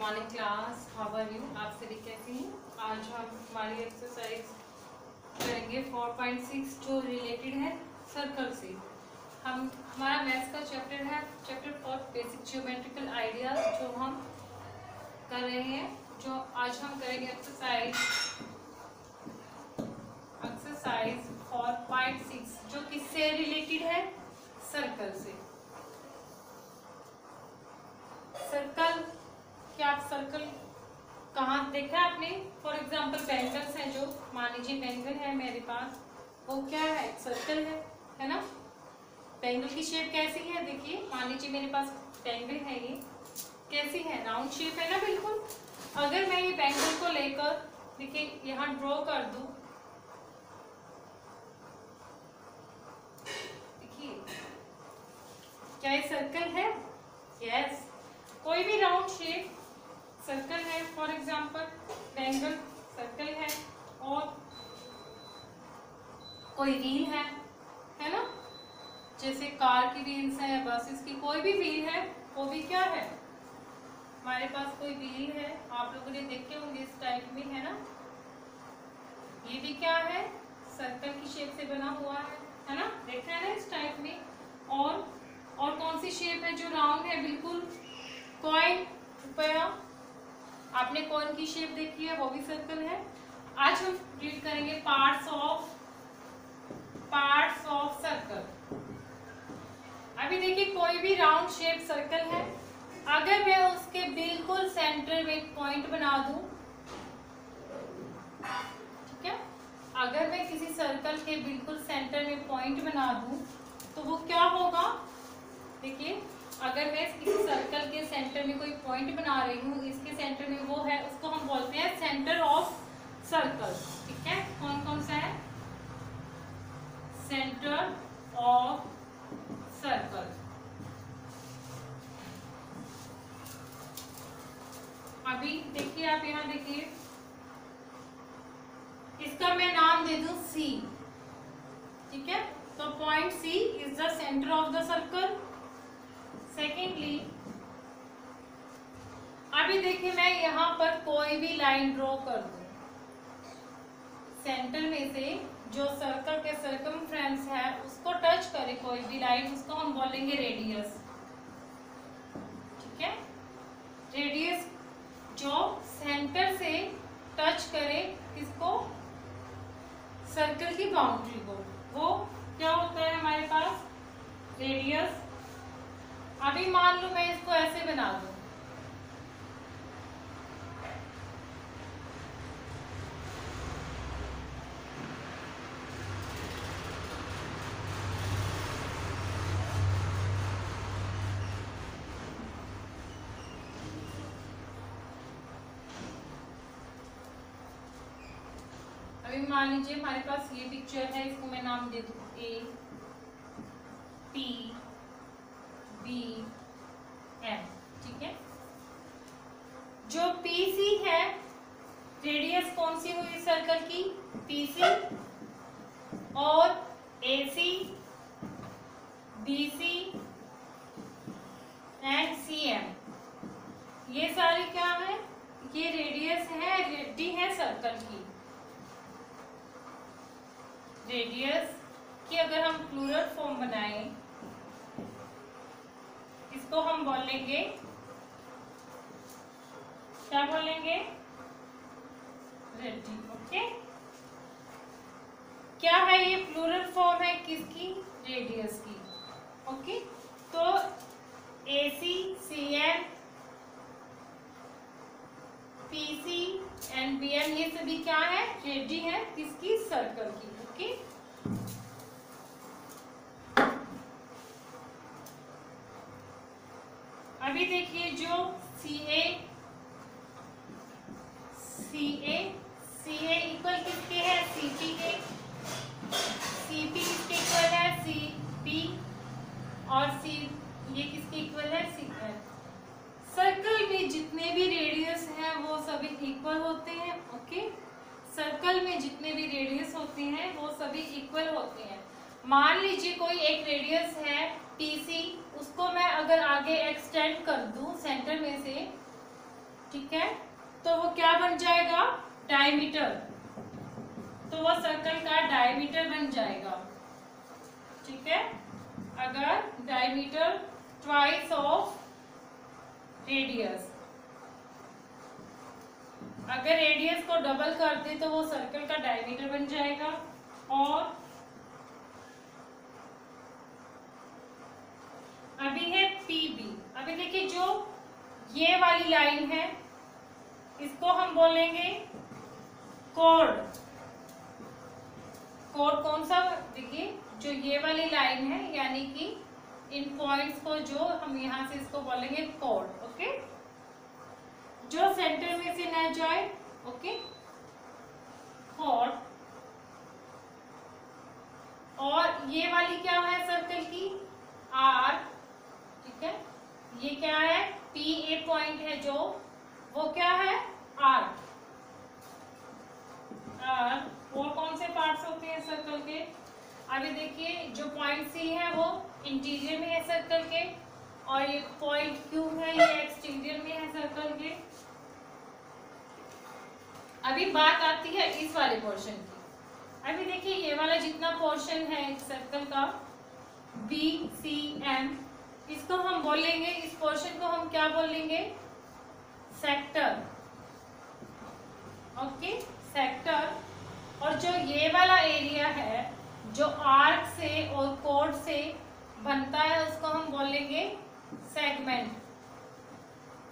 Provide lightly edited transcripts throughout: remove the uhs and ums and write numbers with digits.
Morning class, how are you? आप सभी कैसी हैं? आज हम हमारी एक्सरसाइज करेंगे 4.6 जो रिलेटेड है सर्कल से। हमारा मैथ्स का चैप्टर है चैप्टर 4 बेसिक जियोमेट्रिकल आइडियाज, जो हम कर रहे हैं। जो आज हम करेंगे एक्सरसाइज 4.6 जो किससे रिलेटेड है? सर्कल से। सर्कल, क्या आप सर्कल कहाँ देखा है आपने? फॉर एग्जाम्पल बैंगल्स हैं, जो मान लीजिए बैंगल है मेरे पास, वो क्या है? सर्कल है ना। बैंगल की शेप कैसी है? देखिए, मान लीजिए मेरे पास बैंगल है, ये कैसी है? राउंड शेप है ना, बिल्कुल। अगर मैं ये बैंगल को लेकर देखिए यहाँ ड्रॉ कर दूं, देखिए क्या ये सर्कल है? यस, कोई भी राउंड शेप सर्कल है। फॉर एग्जाम्पल बैंगल सर्कल है, और कोई व्हील है ना, जैसे कार की व्हील्स है, बसेस की कोई भी व्हील है, वो भी क्या है? हमारे पास कोई व्हील है, आप लोगों ने देखे होंगे, इस टाइप में है ना। ये भी क्या है? सर्कल की शेप से बना हुआ है ना, देखा है ना, इस टाइप में। और कौन सी शेप है जो राउंड है बिल्कुल? कॉइन, रुपया। आपने कॉइन की शेप देखी है, वो भी सर्कल है। आज हम रीड करेंगे पार्ट्स ऑफ सर्कल। अभी देखिए, कोई भी राउंड शेप सर्कल है, अगर मैं उसके बिल्कुल सेंटर में एक पॉइंट बना दूं, ठीक है, अगर मैं किसी सर्कल के बिल्कुल सेंटर में पॉइंट बना दूं तो वो क्या होगा? देखिए, अगर मैं किसी सर्कल के सेंटर में कोई पॉइंट बना रही हूँ, इसके सेंटर में वो है, उसको हम बोलते हैं सेंटर ऑफ सर्कल। ठीक है, कौन कौन सा है? Centre of circle. अभी देखिए, आप यहाँ देखिए, इसका मैं नाम दे दूं सी। ठीक है, तो point C is the centre of the circle. Secondly, अभी देखिए, मैं यहाँ पर कोई भी लाइन ड्रॉ कर दूं, सेंटर में से जो सर्कल के सर्कमफ्रेंस है उसको टच करे कोई भी लाइन, उसको हम बोलेंगे रेडियस। ठीक है, रेडियस जो सेंटर से टच करे किसको? सर्कल की बाउंड्री को, वो क्या होता है हमारे पास? रेडियस। अभी मान लो मैं इसको ऐसे बना दूं, अभी मान लीजिए हमारे पास ये पिक्चर है, इसको मैं नाम दे दूं ए पी बी एम। ठीक है, जो पी सी है, रेडियस कौन सी हुई सर्कल की? P C. और A C, B C and C M, ये सारी क्या है? ये रेडियस है, रेडी है सर्कल की। रेडियस की अगर हम प्लूरल फॉर्म बनाएं, इसको हम बोलेंगे, क्या बोलेंगे? रेडी। ओके, क्या है ये? प्लूरल फॉर्म है किसकी? रेडियस की। ओके, तो A C, C M, P C and B M, ये सभी क्या है? रेडी है किसकी? सर्कल की। ओके, अभी देखिए, जो सी ए इक्वल किसके है? सी पी के। सी पी किसके इक्वल है? C P. और सी, ये किसके इक्वल है? C L. सर्कल में जितने भी रेडियस हैं वो सभी इक्वल होते हैं। ओके, सर्कल में जितने भी रेडियस होते हैं वो सभी इक्वल होते हैं। मान लीजिए कोई एक रेडियस है पीसी, उसको मैं अगर आगे एक्सटेंड कर दूं सेंटर में से, ठीक है, तो वो क्या बन जाएगा, डायमीटर। तो वो सर्कल का डायमीटर बन जाएगा। ठीक है, अगर डायमीटर ट्वाइस ऑफ रेडियस, अगर रेडियस को डबल कर दे तो वो सर्कल का डायमीटर बन जाएगा। और अभी है पीबी। अभी देखिए जो ये वाली लाइन है इसको हम बोलेंगे कोड। कोड कौन सा, देखिए जो ये वाली लाइन है यानी कि इन पॉइंट्स को जो हम यहां से इसको बोलेंगे कोड। ओके, जो सेंटर में से न जाए, ओके, कोड। और ये वाली क्या है सर्कल की, आर। ठीक है, ये क्या है, पी ए पॉइंट है जो, वो क्या है, आर। और कौन से पार्ट्स होते हैं सर्कल के, अभी देखिए जो पॉइंट सी है वो इंटीरियर में है सर्कल के, और ये पॉइंट क्यू है ये एक्सटीरियर में है सर्कल के। अभी बात आती है इस वाले पोर्शन की। अभी देखिए ये वाला जितना पोर्शन है इस सर्कल का बी सी एम, इसको हम बोलेंगे, इस पोर्शन को हम क्या बोलेंगे, सेक्टर। Okay, sector. और जो ये वाला एरिया है जो आर्क से और कोड से बनता है उसको हम बोलेंगे सेगमेंट।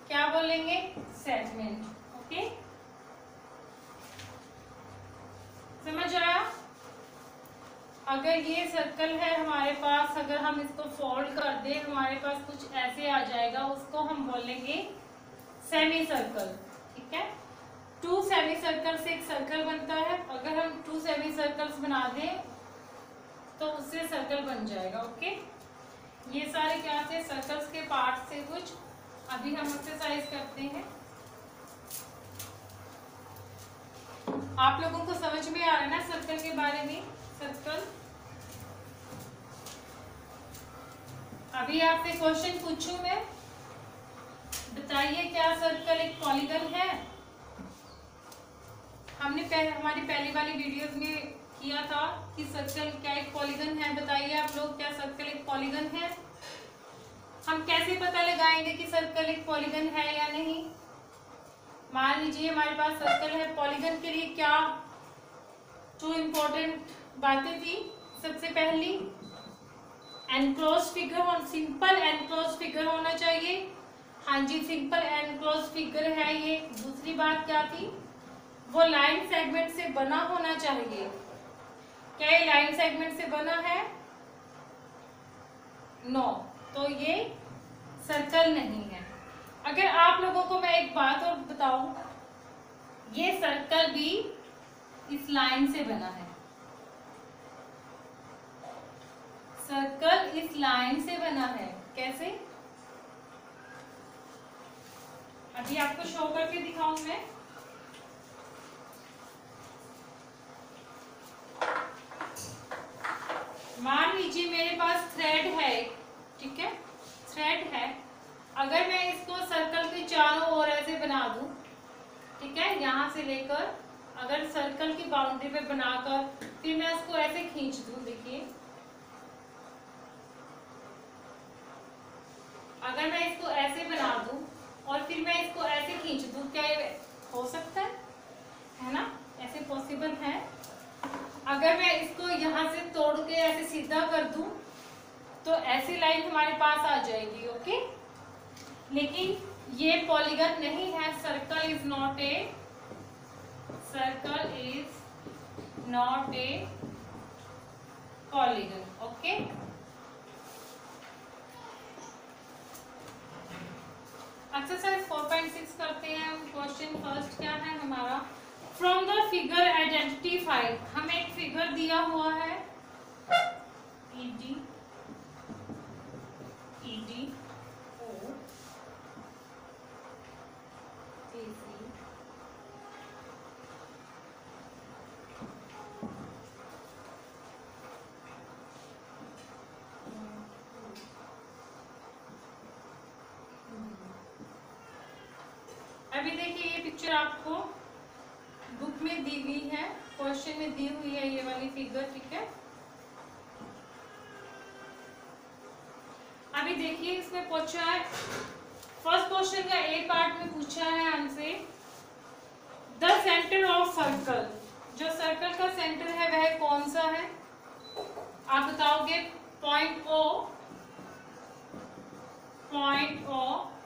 क्या बोलेंगे, सेगमेंट। ओके, समझ आया। अगर ये सर्कल है हमारे पास, अगर हम इसको फोल्ड कर दे हमारे पास कुछ ऐसे आ जाएगा, उसको हम बोलेंगे सेमी सर्कल। ठीक है, 2 सेमी सर्कल से एक सर्कल बनता है। अगर हम 2 सेमी सर्कल्स बना दें तो उससे सर्कल बन जाएगा। ओके, ये सारे क्या थे, सर्कल्स के पार्ट से कुछ। अभी हम एक्सरसाइज करते हैं। आप लोगों को समझ में आ रहा है ना सर्कल के बारे में, सर्कल। अभी आपसे क्वेश्चन पूछूं मैं, बताइए क्या सर्कल एक पॉलीगन है। हमने हमारी पहली वाली वीडियोस में किया था कि सर्कल क्या एक पॉलीगन है। बताइए आप लोग, क्या सर्कल एक पॉलीगन है। हम कैसे पता लगाएंगे कि सर्कल एक पॉलीगन है या नहीं। मान लीजिए हमारे पास सर्कल है, पॉलीगन के लिए क्या 2 इम्पोर्टेंट बातें थी। सबसे पहली, एनक्लोज फिगर और सिंपल एनक्लोज फिगर होना चाहिए। हाँ जी, सिंपल एनक्लोज फिगर है ये। दूसरी बात क्या थी, वो लाइन सेगमेंट से बना होना चाहिए। क्या ये लाइन सेगमेंट से बना है, नो, तो ये सर्कल नहीं है। अगर आप लोगों को मैं एक बात और बताऊं, ये सर्कल भी इस लाइन से बना है। सर्कल इस लाइन से बना है। कैसे, अभी आपको शो करके दिखाऊं मैं। मान लीजिए मेरे पास थ्रेड है, ठीक है, थ्रेड है। अगर मैं इसको सर्कल के चारों ओर ऐसे बना दूं, ठीक है, यहां से लेकर अगर सर्कल की बाउंड्री पे बनाकर फिर मैं इसको ऐसे खींच दूं, देखिए अगर मैं इसको ऐसे बना दूं और फिर मैं इसको ऐसे खींच दूं, क्या ये हो सकता है ना, ऐसे पॉसिबल है। अगर मैं इसको यहाँ से तोड़ के ऐसे सीधा कर दूं तो ऐसी लाइन हमारे पास आ जाएगी। ओके, लेकिन ये पॉलीगन नहीं है। Circle is not A polygon. Okay, exercise 4.6 करते हैं। क्वेश्चन फर्स्ट क्या है हमारा, फ्रॉम द फिगर आइडेंटिफाई। हमें एक फिगर दिया हुआ है, ED O AC अभी पिक्चर आपको बुक में दी हुई है, क्वेश्चन में दी हुई है ये वाली फिगर, ठीक है। अभी देखिए इसमें पूछा है, फर्स्ट क्वेश्चन का ए पार्ट में पूछा है हमसे द सेंटर ऑफ सर्कल, जो सर्कल का सेंटर है वह कौन सा है। आप बताओगे point O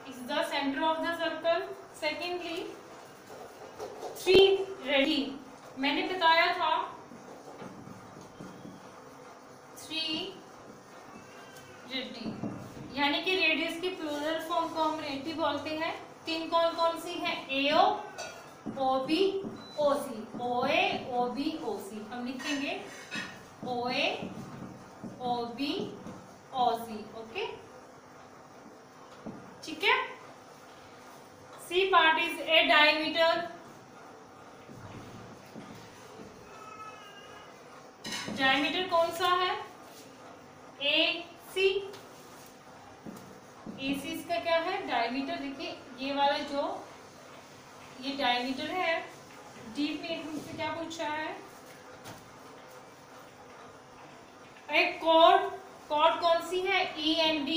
is the centre of the circle. Secondly three ready, मैंने बताया था थ्री रेडी, यानी कि रेडियस की प्लूरल फॉर्म को हम रेडी बोलते हैं। तीन कौन कौन सी है, AO, OB, OC, OA, OB, OC। हम लिखेंगे OA, OB, OC, ओके, ठीक है। C part is a diameter, diameter कौन सा है, AC, AC इसका क्या है, डायमीटर। देखिए ये वाला जो ये डायमीटर है, डीप में हमसे क्या पूछा है, एक कॉर्ड, कॉर्ड कौन सी है, END,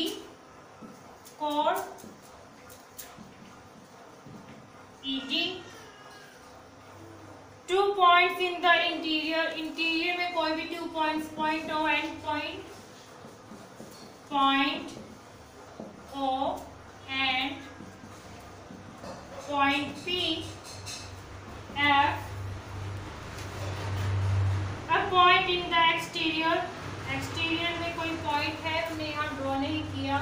chord ED, 2 points in the interior, interior में कोई भी 2 पॉइंट्स, point O and point O and point P, F, a point in the exterior, exterior में कोई point है, हमने यहाँ ड्रॉ नहीं किया,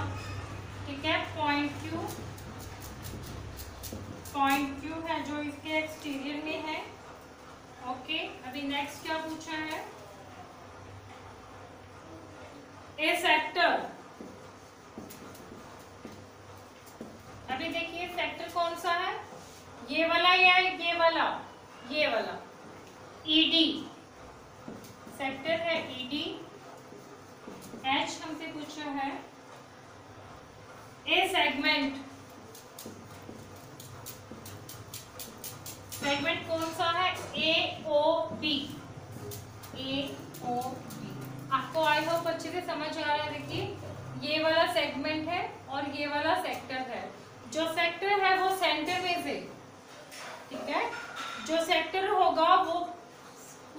ठीक है। point Q है जो इसके एक्सटीरियर में है, ओके। अभी नेक्स्ट क्या पूछा है, ए सेक्टर। अभी देखिए सेक्टर कौन सा है, ये वाला या ये वाला, ये वाला ED सेक्टर है, ED। H हमसे पूछा है ए सेगमेंट, सेगमेंट कौन सा है, AOB, AOB। आपको आई होप अच्छे से समझ आ रहा है। देखिए ये वाला सेगमेंट है और ये वाला सेक्टर है, जो सेक्टर है वो सेंटर में से, ठीक है, जो सेक्टर होगा वो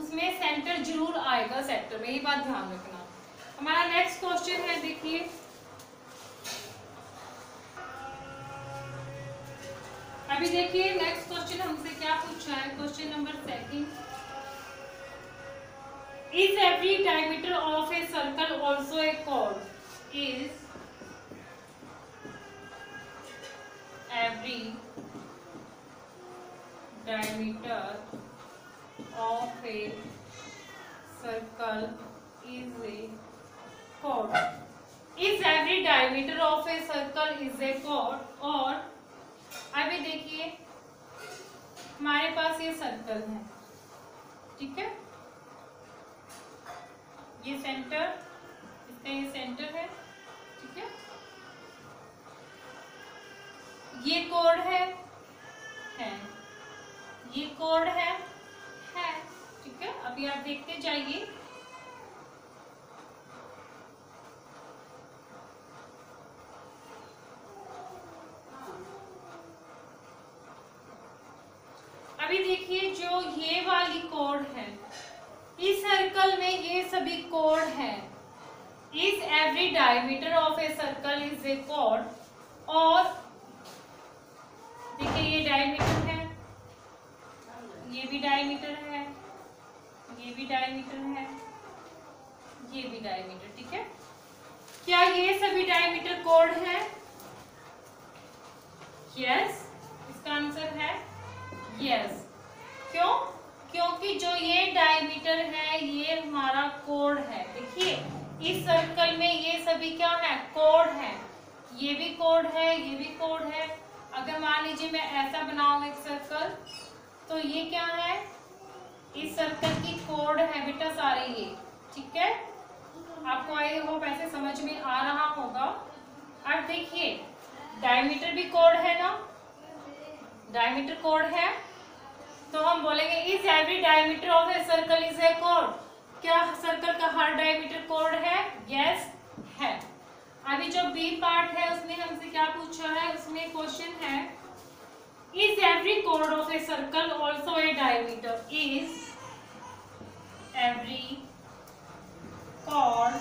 उसमें सेंटर जरूर आएगा सेक्टर में, ये बात ध्यान रखना। हमारा नेक्स्ट क्वेश्चन है, देखिए अभी देखिए नेक्स्ट क्वेश्चन हमसे क्या पूछा है, question number 2, is every diameter of a circle also a chord, is every diameter of a circle is a chord, is every diameter of a circle is a chord। और अभी देखिए हमारे पास ये circle है, ठीक है, ये सेंटर, इसका ये सेंटर है, ठीक है, ये कोड है, ये कोड है, ठीक है। अभी आप देखते जाइए, अभी देखिए जो ये वाली कोड है, इस सर्कल में ये सभी कोड है, is every diameter of a circle is a code. और देखिए ये डायमीटर है, ये भी डायमीटर है, ये भी डायमीटर है, ये भी डायमीटर, ठीक है। क्या ये सभी डायमीटर कोड है, यस, इसका आंसर है यस। क्यों, क्योंकि जो ये डायमीटर है ये हमारा कोड है। देखिए इस सर्कल में ये सभी क्या है, कोड है, ये भी कोड है, ये भी कोड है। अगर मान लीजिए मैं ऐसा बनाऊं एक सर्कल, तो ये क्या है, इस सर्कल की कोड है बेटा सारे ये, ठीक है। आपको आई होप ऐसे समझ में आ रहा होगा। अब देखिए डायमीटर भी कोड है ना, डायमीटर कोड है, तो हम बोलेंगे is every diameter of a circle is a code. क्या सर्कल का हर डायमीटर कोड है? यस है। अभी जो बी पार्ट है उसमें हमसे क्या पूछा है, उसमें क्वेश्चन है इज एवरी कोड of a circle also A diameter. Is every कोड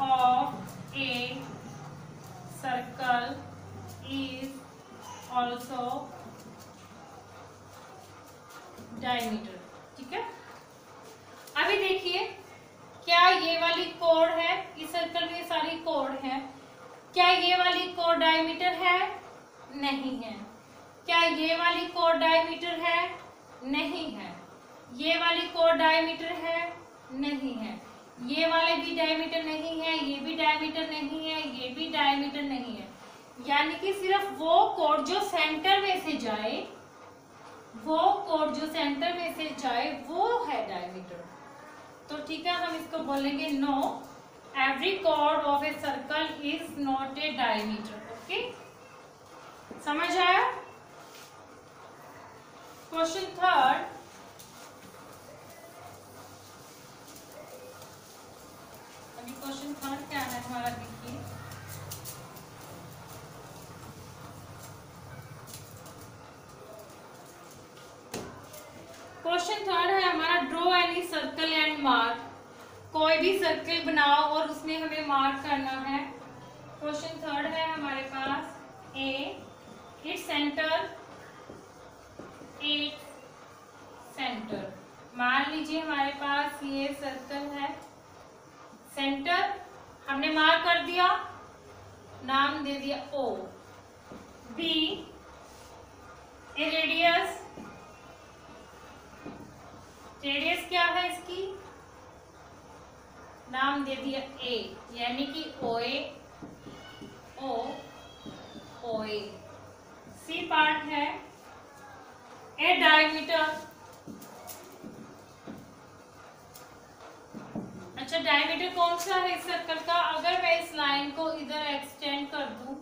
of a circle is also diameter. ठीक है, अभी देखिए क्या ये वाली कोड है, इस सर्कल में सारी कोड है, क्या ये वाली कोड डायमीटर है? नहीं है। क्या ये वाली कोड डायमीटर है? नहीं है। ये वाली कोड डायमीटर है? नहीं है। ये वाले भी डायमीटर नहीं है, ये भी डायमीटर नहीं है, ये भी डायमीटर नहीं है। यानी कि सिर्फ वो कोड जो सेंटर में से जाए, वो कोड जो सेंटर में से जाए वो है डायमीटर। तो ठीक है, हम इसको बोलेंगे नो, एवरी कोड of a circle is not a diameter. Okay, समझ आया? क्वेश्चन थर्ड, अभी क्वेश्चन थर्ड क्या है हमारा, देखिए क्वेश्चन थर्ड है हमारा draw any circle and mark. कोई भी सर्कल बनाओ और उसमें हमें मार्क करना है। क्वेश्चन थर्ड है हमारे पास ए इट्स सेंटर, इट्स सेंटर। मान लीजिए हमारे पास ये सर्कल है, सेंटर हमने मार्क कर दिया, नाम दे दिया ओ। बी ए रेडियस, रेडियस क्या है इसकी, नाम दे दिया ए, यानी कि ओ ए, ओ ओ ए। सी पार्ट है ए डायमीटर। अच्छा, डायमीटर कौन सा है इस सर्कल का? अगर मैं इस लाइन को इधर एक्सटेंड कर दूं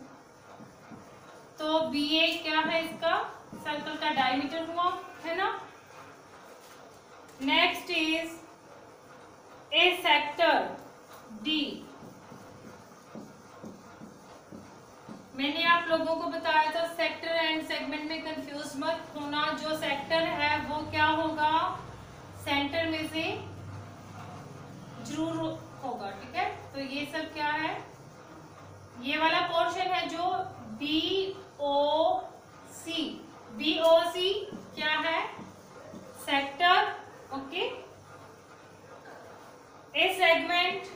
तो बी ए क्या है इसका, सर्कल का डायमीटर हुआ, है ना। Next is A sector D. मैंने आप लोगों को बताया था सेक्टर एंड सेगमेंट में कंफ्यूज मत होना। जो सेक्टर है वो क्या होगा, सेंटर में से जरूर होगा। ठीक है, तो ये सब क्या है, ये वाला पोर्शन है जो बी ओ सी, बी ओ सी क्या है, sector. Okay, A segment,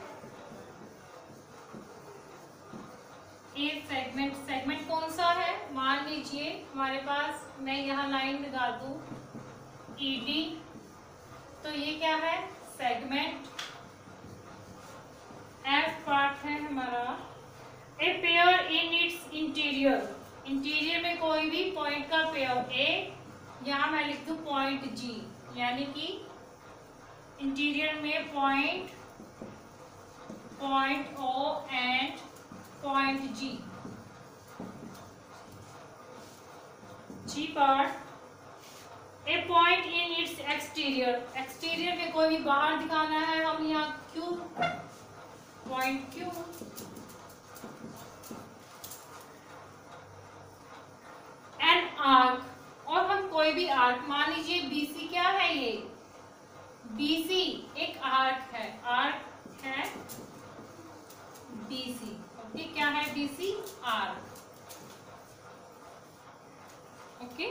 A segment, segment कौन सा है, मान लीजिए हमारे पास, मैं यहाँ लाइन लगा दूं ईडी, तो ये क्या है, सेगमेंट। एफ पार्ट है हमारा a pair in its interior. Interior में कोई भी पॉइंट का पेयर, ए यहाँ मैं लिख दूं पॉइंट जी, यानी कि इंटीरियर में point, point O and point G. G part a point in its exterior. Exterior में कोई भी बाहर दिखाना है, हम यहाँ Q, point Q. An arc, और हम कोई भी आर्क, मान लीजिए बीसी क्या है, ये बीसी एक आर्क है, आर्क है बीसी। ओके, क्या है बीसी, आर्क। ओके,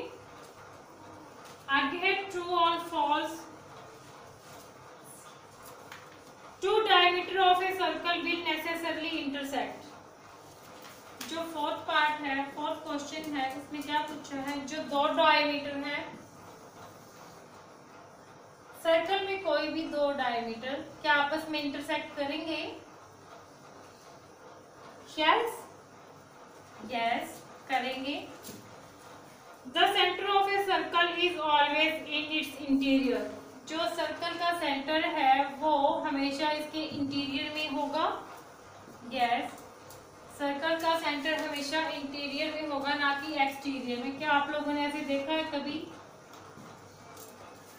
आगे है ट्रू और false. Two diameter of a circle will necessarily intersect. जो फोर्थ पार्ट है, फोर्थ क्वेश्चन है, उसमें क्या पूछा है, जो दो डायमीटर है सर्कल में, कोई भी दो डायमीटर क्या आपस में इंटरसेक्ट करेंगे? यस, यस करेंगे। The centre of a circle is always in its interior. जो सर्कल का सेंटर है वो हमेशा इसके इंटीरियर में होगा। यस, सर्कल का सेंटर हमेशा इन इंटीरियर में होगा, ना कि एक्सटीरियर में। क्या आप लोगों ने ऐसे देखा है कभी?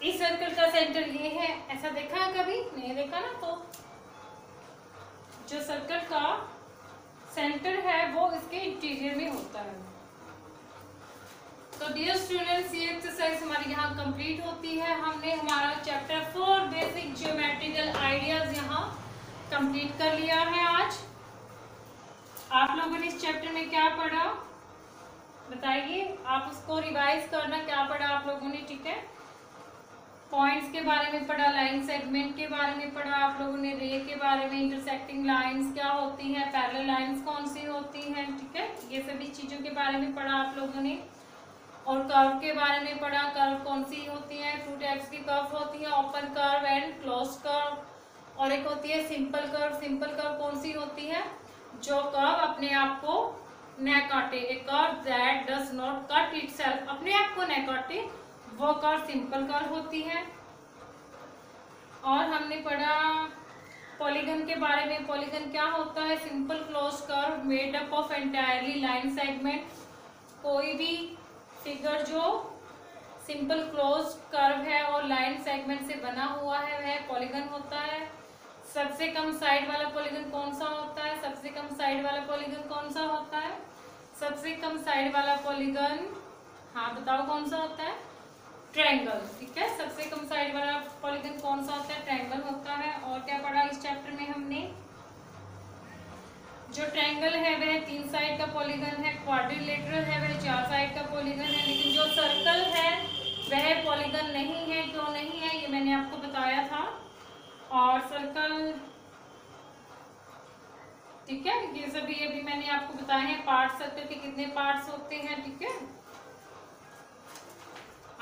इस सर्कल का सेंटर ये है, ऐसा देखा है कभी? नहीं देखा ना। तो जो सर्कल का सेंटर है वो इसके इंटीरियर में होता है। तो डियर स्टूडेंट्स, ये एक्सरसाइज हमारी यहाँ कंप्लीट होती है। हमने हमारा चैप्टर 4 बेसिक ज्योमेट्रिकल आइडियाज यहाँ कंप्लीट कर लिया है आज। आप लोगों ने इस चैप्टर में क्या पढ़ा बताइए, आप उसको रिवाइज करना। क्या पढ़ा आप लोगों ने? ठीक है, पॉइंट्स के बारे में पढ़ा, लाइन सेगमेंट के बारे में पढ़ा आप लोगों ने, रे के बारे में, इंटरसेक्टिंग लाइंस क्या होती हैं, पैरेलल लाइंस कौन सी होती हैं, ठीक है, ये सभी चीज़ों के बारे में पढ़ा आप लोगों ने। और कर्व के बारे में पढ़ा, कर्व कौन सी होती है, 2 टाइप्स की कर्व होती है, open curve and close curve. और एक होती है सिंपल कर्व। सिंपल कर्व कौन सी होती है? जो कर्व अपने आप को न काटे, a curve that does not cut itself, अपने आप को न काटे, वो कर्व सिंपल कर्व होती है। और हमने पढ़ा पॉलीगन के बारे में। पॉलीगन क्या होता है? Simple close curve made up of entirely line segment. कोई भी फिगर जो सिंपल क्लोज कर्व है और लाइन सेगमेंट से बना हुआ है वह पॉलीगन होता है। सबसे कम साइड वाला पॉलीगन कौन सा होता है? सबसे कम साइड वाला पॉलीगन कौन सा होता है? सबसे कम साइड वाला पॉलीगन, हाँ बताओ कौन सा होता है? ट्रायंगल। ठीक है, सबसे कम साइड वाला पॉलीगन कौन सा होता है? ट्रायंगल होता है। और क्या पढ़ा इस चैप्टर में हमने? जो ट्रायंगल है वह 3 साइड का पॉलीगन है, क्वाड्रिलेटरल है वह 4 साइड का पॉलीगन है, लेकिन जो सर्कल है वह पॉलीगन नहीं है। क्यों नहीं है ये मैंने आपको बताया था। और सर्कल, ठीक है, ये सभी अभी मैंने आपको बताए हैं पार्ट, सर्कल के कितने पार्ट्स होते हैं। ठीक है,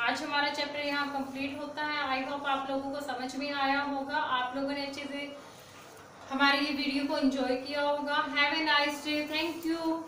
आज हमारा चैप्टर यहाँ कंप्लीट होता है। आई होप आप लोगों को समझ में आया होगा, आप लोगों ने अच्छे से हमारी ये वीडियो को एंजॉय किया होगा। Have a nice day, thank you.